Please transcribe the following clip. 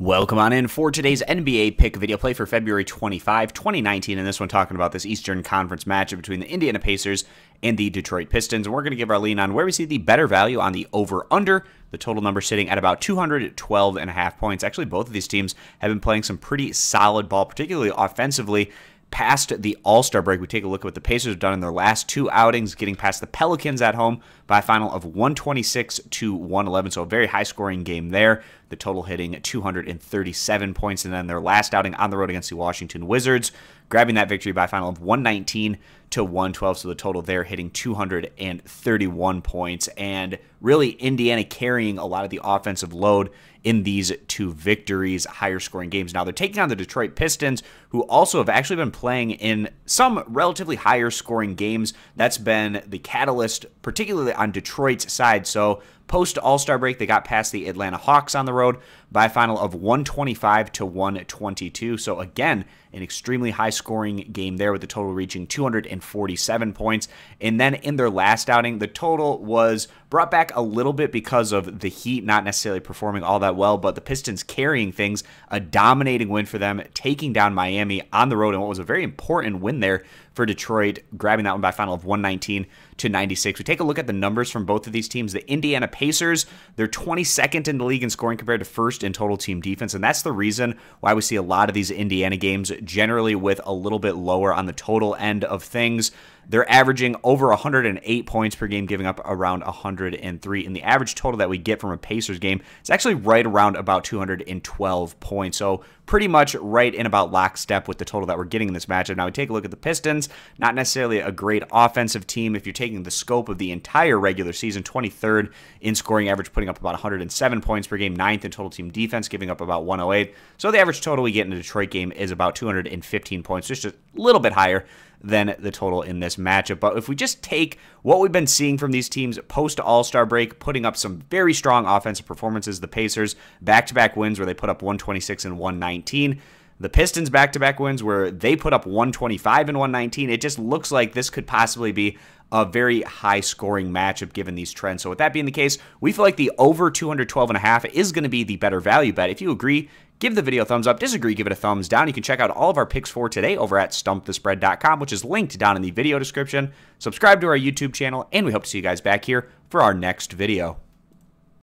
Welcome on in for today's NBA pick video play for February 25, 2019, and this one talking about this Eastern Conference matchup between the Indiana Pacers and the Detroit Pistons. And we're going to give our lean on where we see the better value on the over-under, the total number sitting at about 212.5 points. Actually, both of these teams have been playing some pretty solid ball, particularly offensively. Past the All-Star break, we take a look at what the Pacers have done in their last two outings, getting past the Pelicans at home by a final of 126-111, so a very high-scoring game there. The total hitting 237 points, and then their last outing on the road against the Washington Wizards, grabbing that victory by a final of 119-112, so the total there hitting 231 points, and really Indiana carrying a lot of the offensive load in these two victories, higher scoring games. Now they're taking on the Detroit Pistons, who also have actually been playing in some relatively higher scoring games. That's been the catalyst, particularly on Detroit's side. So post All-Star break, they got past the Atlanta Hawks on the road by a final of 125-122. So again, an extremely high-scoring game there with the total reaching 247 points. And then in their last outing, the total was brought back a little bit because of the Heat not necessarily performing all that well, but the Pistons carrying things, a dominating win for them, taking down Miami on the road, and what was a very important win there for Detroit, grabbing that one by a final of 119-96. We take a look at the numbers from both of these teams. The Indiana Pacers, they're 22nd in the league in scoring compared to first in total team defense, and that's the reason why we see a lot of these Indiana games generally with a little bit lower on the total end of things. They're averaging over 108 points per game, giving up around 103. And the average total that we get from a Pacers game is actually right around about 212 points. So pretty much right in about lockstep with the total that we're getting in this matchup. Now we take a look at the Pistons, not necessarily a great offensive team. If you're taking the scope of the entire regular season, 23rd in scoring average, putting up about 107 points per game, 9th in total team defense, giving up about 108. So the average total we get in the Detroit game is about 215 points, just a little bit higher than the total in this matchup. But if we just take what we've been seeing from these teams post All-Star break, putting up some very strong offensive performances, the Pacers back-to-back wins where they put up 126 and 119. The Pistons back-to-back wins where they put up 125 and 119. It just looks like this could possibly be a very high-scoring matchup given these trends. So with that being the case, we feel like the over 212.5 is going to be the better value bet. If you agree, give the video a thumbs up. Disagree, give it a thumbs down. You can check out all of our picks for today over at stumpthespread.com, which is linked down in the video description. Subscribe to our YouTube channel, and we hope to see you guys back here for our next video.